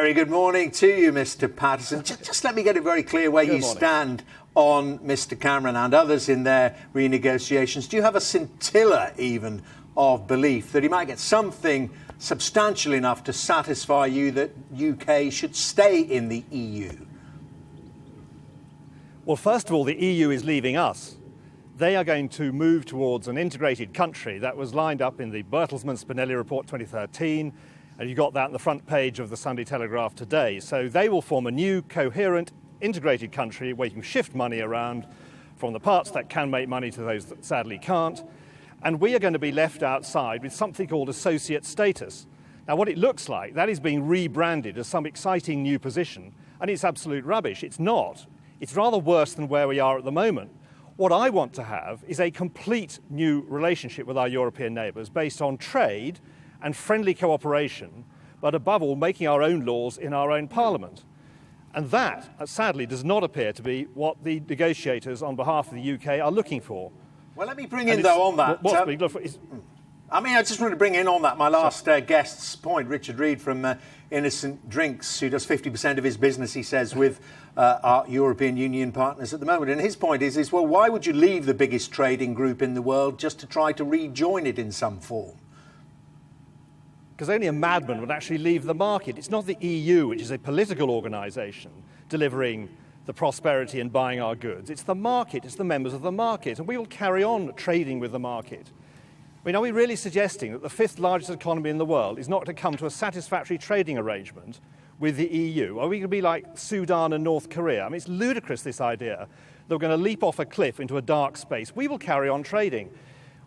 Very good morning to you, Mr. Paterson. Just let me get it very clear where you stand on Mr. Cameron and others in their renegotiations. Do you have a scintilla even of belief that he might get something substantial enough to satisfy you that UK should stay in the EU? Well, first of all, the EU is leaving us. They are going to move towards an integrated country. That was lined up in the Bertelsmann Spinelli report 2013, and you got that on the front page of the Sunday Telegraph today. So they will form a new, coherent, integrated country where you can shift money around from the parts that can make money to those that sadly can't. And we are going to be left outside with something called associate status. Now, what it looks like, that is being rebranded as some exciting new position, and it's absolute rubbish. It's not. It's rather worse than where we are at the moment. What I want to have is a complete new relationship with our European neighbours based on trade and friendly cooperation, but above all, making our own laws in our own parliament. And that, sadly, does not appear to be what the negotiators on behalf of the UK are looking for. Well, let me bring in, though, on that. I just want to bring in on that my last guest's point, Richard Reid from Innocent Drinks, who does 50% of his business, he says, with our European Union partners at the moment. And his point is, well, why would you leave the biggest trading group in the world just to try to rejoin it in some form? Because only a madman would actually leave the market. It's not the EU, which is a political organisation, delivering the prosperity and buying our goods. It's the market, it's the members of the market, and we will carry on trading with the market. I mean, are we really suggesting that the fifth largest economy in the world is not to come to a satisfactory trading arrangement with the EU? Are we going to be like Sudan and North Korea? I mean, it's ludicrous, this idea that we're going to leap off a cliff into a dark space. We will carry on trading.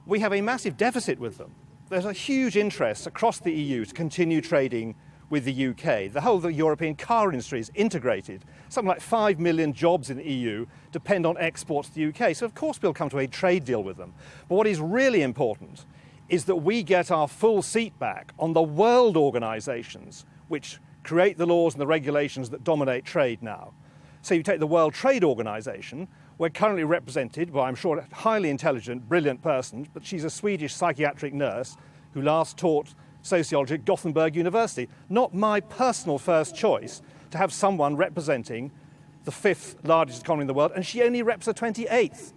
We have a massive deficit with them. There's a huge interest across the EU to continue trading with the UK. The whole of the European car industry is integrated. Something like 5 million jobs in the EU depend on exports to the UK. So, of course, we'll come to a trade deal with them. But what is really important is that we get our full seat back on the world organisations which create the laws and the regulations that dominate trade now. So you take the World Trade Organization. We're currently represented by, I'm sure, a highly intelligent, brilliant person, but she's a Swedish psychiatric nurse who last taught sociology at Gothenburg University. Not my personal first choice to have someone representing the fifth largest economy in the world, and she only reps the 28th.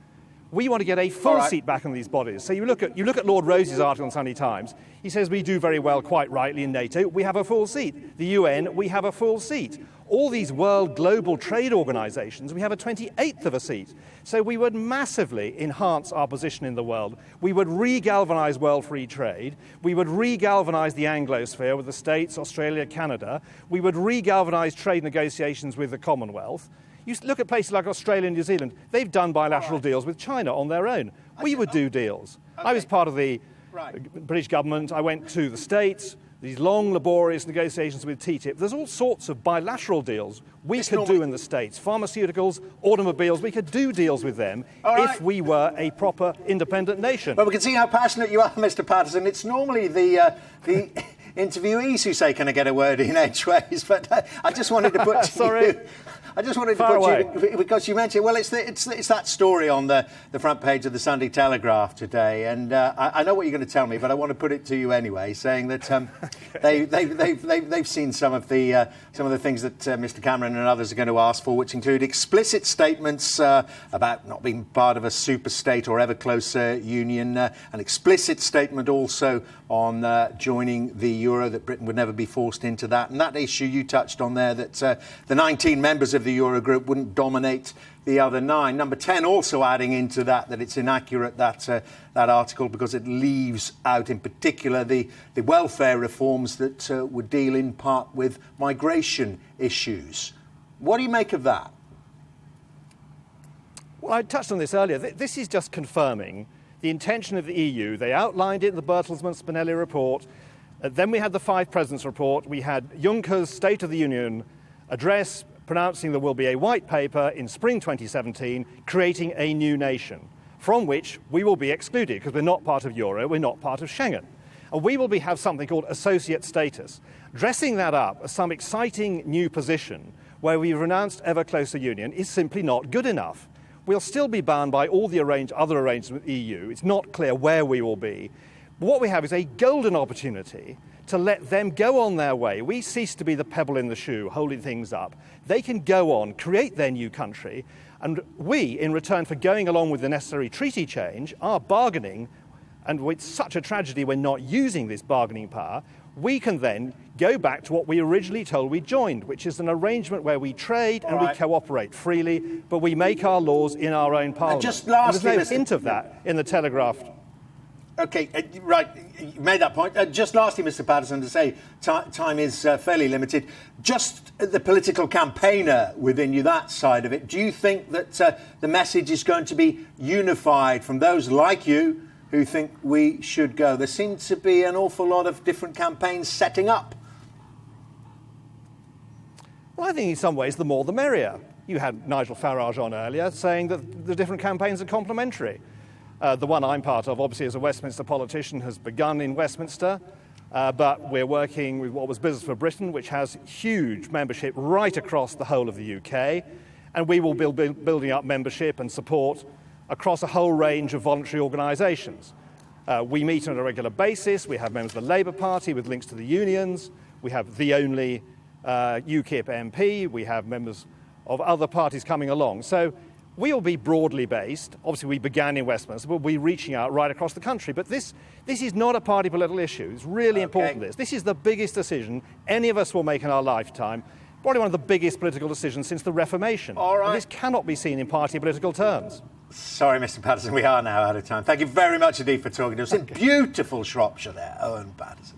We want to get a full seat back in these bodies. So you look at Lord Rose's article in Sunday Times. He says we do very well, quite rightly, in NATO. We have a full seat. The UN, we have a full seat. All these world global trade organisations, we have a 28th of a seat. So we would massively enhance our position in the world. We would re-galvanise world free trade. We would re-galvanise the Anglosphere with the States, Australia, Canada. We would re-galvanise trade negotiations with the Commonwealth. You look at places like Australia and New Zealand. They've done bilateral deals with China on their own. We would do deals. I was part of the British government. I went to the States. These long, laborious negotiations with TTIP. There's all sorts of bilateral deals we could do in the States. Pharmaceuticals, automobiles, we could do deals with them if we were a proper independent nation. Well, we can see how passionate you are, Mr. Paterson. It's normally the interviewees who say, can I get a word in edgeways? But I just wanted to put Sorry. I just wanted to put you, because you mentioned, well, it's that story on the front page of the Sunday Telegraph today, and I know what you're going to tell me, but I want to put it to you anyway, saying that they've seen some of the things that Mr. Cameron and others are going to ask for, which include explicit statements about not being part of a super state or ever closer union, an explicit statement also on joining the euro, that Britain would never be forced into that, and that issue you touched on there, that the 19 members of the Eurogroup wouldn't dominate the other 9. Number 10 also adding into that it's inaccurate, that article, because it leaves out in particular the welfare reforms that would deal in part with migration issues. What do you make of that? Well, I touched on this earlier. This is just confirming the intention of the EU. They outlined it in the Bertelsmann Spinelli report. Then we had the Five Presidents report. We had Juncker's State of the Union address pronouncing there will be a white paper in spring 2017 creating a new nation from which we will be excluded because we're not part of Euro, we're not part of Schengen. And we will have something called associate status. Dressing that up as some exciting new position where we've renounced ever closer union is simply not good enough. We'll still be bound by all the other arrangements with the EU. It's not clear where we will be. But what we have is a golden opportunity to let them go on their way. We cease to be the pebble in the shoe, holding things up. They can go on, create their new country, and we, in return for going along with the necessary treaty change, are bargaining, and it's such a tragedy we're not using this bargaining power, we can then go back to what we originally told we joined, which is an arrangement where we trade and we cooperate freely, but we make our laws in our own parliament. Just lastly, there's no hint of that in the Telegraph. OK, right, you made that point. Just lastly, Mr Paterson, to say time is fairly limited. Just the political campaigner within you, that side of it, do you think that the message is going to be unified from those like you who think we should go? There seems to be an awful lot of different campaigns setting up. Well, I think in some ways the more the merrier. You had Nigel Farage on earlier saying that the different campaigns are complementary. The one I'm part of, obviously as a Westminster politician, has begun in Westminster, but we're working with what was Business for Britain, which has huge membership right across the whole of the UK, and we will be building up membership and support across a whole range of voluntary organisations. We meet on a regular basis. We have members of the Labour Party with links to the unions. We have the only UKIP MP. We have members of other parties coming along. So we will be broadly based. Obviously, we began in Westminster, but we'll be reaching out right across the country. But this is not a party political issue. It's really important, This is the biggest decision any of us will make in our lifetime. Probably one of the biggest political decisions since the Reformation. All right. And this cannot be seen in party political terms. Sorry, Mr Paterson, we are now out of time. Thank you very much indeed for talking to us. In beautiful Shropshire there, Owen Paterson.